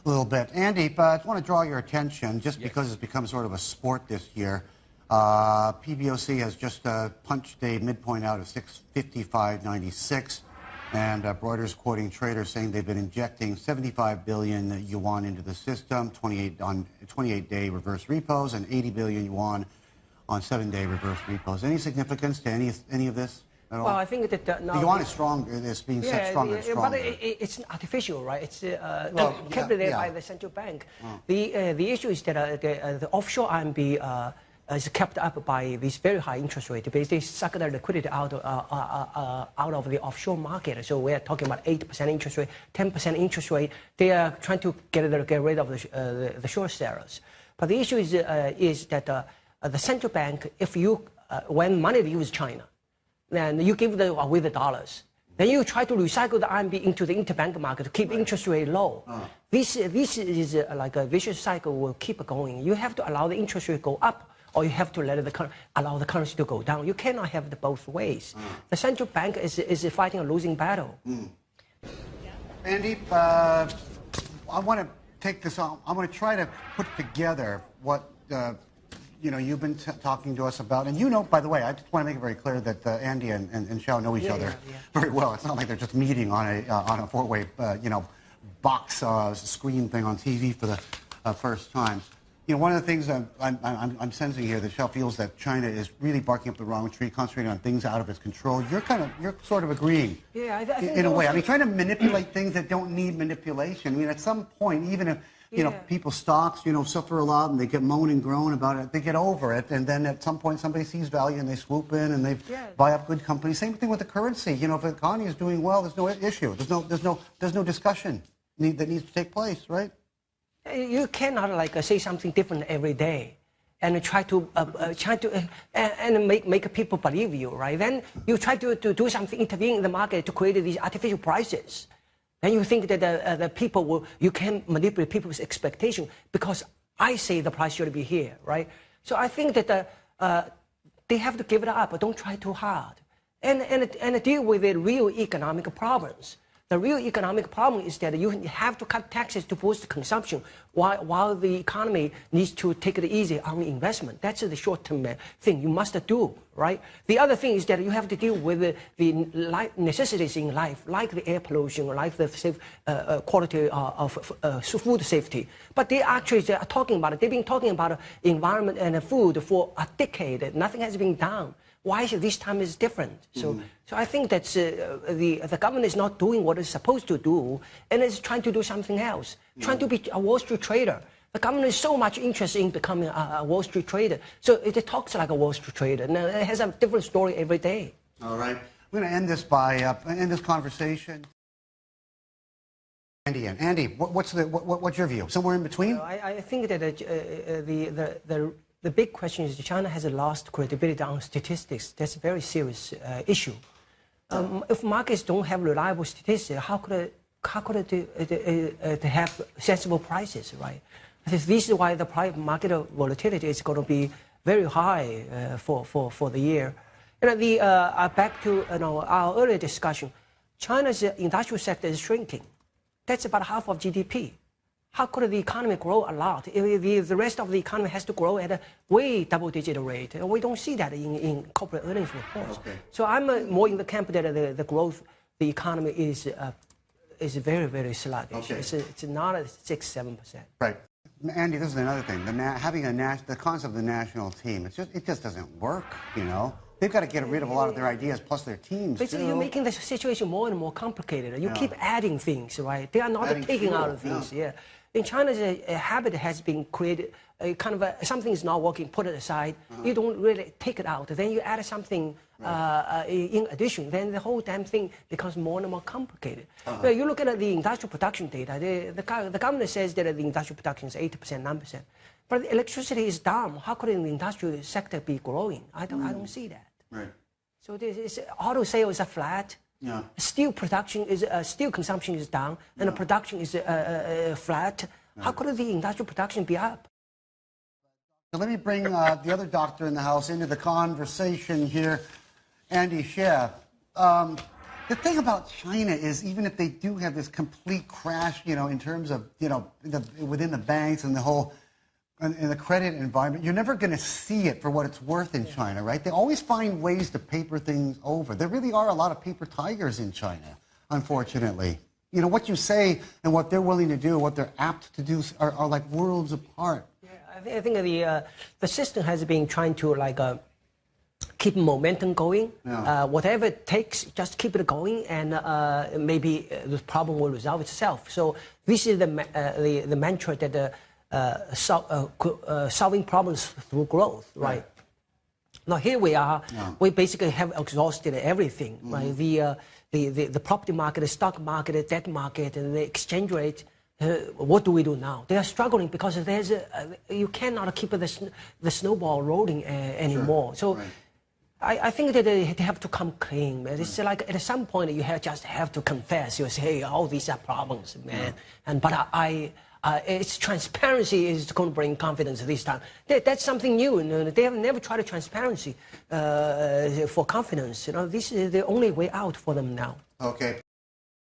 a little bit. Andy, but I just want to draw your attention, just because it's become sort of a sport this year. PBOC has just punched a midpoint out of 655.96, and Reuters quoting traders saying they've been injecting 75 billion yuan into the system, 28-day reverse repos, and 80 billion yuan on 7-day reverse repos. Any significance to any of this? Well, I think that the yuan is strong. It's being set stronger and stronger. But it's artificial, right? It's calculated by the central bank. The issue is that the offshore RMB is kept up by this very high interest rate. They suck the liquidity out of the offshore market. So we are talking about 8% interest rate, 10% interest rate. They are trying to get rid of the short sellers. But the issue is that the central bank, if you when money leaves China, then you give them away the dollars. Then you try to recycle the RMB into the interbank market to keep interest rate low. This is like a vicious cycle will keep going. You have to allow the interest rate go up, or you have to allow the currency to go down. You cannot have it both ways. The central bank is fighting a losing battle. Andy, I want to take this on. I want to try to put together what you've been talking to us about. And by the way, I just want to make it very clear that Andy and Xiao know each other very well. It's not like they're just meeting on a four-way, box screen thing on TV for the first time. One of the things I'm sensing here that Xiao feels that China is really barking up the wrong tree, concentrating on things out of its control. You're sort of agreeing. Yeah, I think in a way. I mean, trying to manipulate things that don't need manipulation. I mean, at some point, even if people's stocks, suffer a lot and they get moan and groan about it, they get over it, and then at some point somebody sees value and they swoop in and they buy up good companies. Same thing with the currency. If the economy is doing well, there's no issue. There's no discussion that needs to take place, right? You cannot say something different every day and try to make people believe you, right? Then you try to do something, intervene in the market to create these artificial prices. Then you think that you can manipulate people's expectation because I say the price should be here, right? So I think that they have to give it up. Don't try too hard, and deal with the real economic problems. The real economic problem is that you have to cut taxes to boost consumption while the economy needs to take it easy on investment. That's the short-term thing you must do, right? The other thing is that you have to deal with the necessities in life, like the air pollution, like the safe quality of food safety. But they actually are talking about it. They've been talking about environment and food for a decade. Nothing has been done. Why this time is different? So I think that the government is not doing what it's supposed to do, and it's trying to do something else, trying to be a Wall Street trader. The government is so much interested in becoming a Wall Street trader, so it talks like a Wall Street trader, and it has a different story every day. All right, we're going to end this by end this conversation. Andy, what's your view? Somewhere in between? I think that the big question is China has lost credibility on statistics. That's a very serious issue. If markets don't have reliable statistics, how could they have sensible prices, right? This is why the market volatility is going to be very high for the year. Back to our earlier discussion, China's industrial sector is shrinking. That's about half of GDP. How could the economy grow a lot if the rest of the economy has to grow at a way double-digit rate? We don't see that in corporate earnings reports. Okay. So I'm more in the camp that the growth, the economy is very, very sluggish. Okay. It's not at 6-7%. Right. Andy, this is another thing. Having the concept of the national team, it just doesn't work, They've got to get rid of a lot of their ideas, plus their teams. Basically, you're making the situation more and more complicated. You keep adding things, right? They are not taking out of things. Yeah. In China, a habit has been created. Something is not working, put it aside. You don't really take it out. Then you add something in addition. Then the whole damn thing becomes more and more complicated. You look at the industrial production data. The government says that the industrial production is 8%, 9%. But the electricity is down. How could the industrial sector be growing? I don't see that. Right. So auto sales are flat. Yeah. Steel consumption is down, and the production is flat. How could the industrial production be up? So let me bring the other doctor in the house into the conversation here, Andy Xie. The thing about China is, even if they do have this complete crash, in terms of, within the banks and the whole, in the credit environment, you're never going to see it for what it's worth in China, right? They always find ways to paper things over. There really are a lot of paper tigers in China, unfortunately. What you say and what they're willing to do, what they're apt to do, are like worlds apart. Yeah, I think the system has been trying to keep momentum going. Yeah. Whatever it takes, just keep it going, and maybe the problem will resolve itself. So this is the mantra that solving problems through growth, right? Now here we are. Yeah. We basically have exhausted everything, right? The property market, the stock market, the debt market, and the exchange rate. What do we do now? They are struggling because you cannot keep the snowball rolling anymore. Sure. So. Right. I think that they have to come clean, man. It's like at some point you just have to confess. You say, hey, all these are problems, man. Yeah. But it's transparency is going to bring confidence this time. That's something new. They have never tried transparency for confidence. This is the only way out for them now. Okay.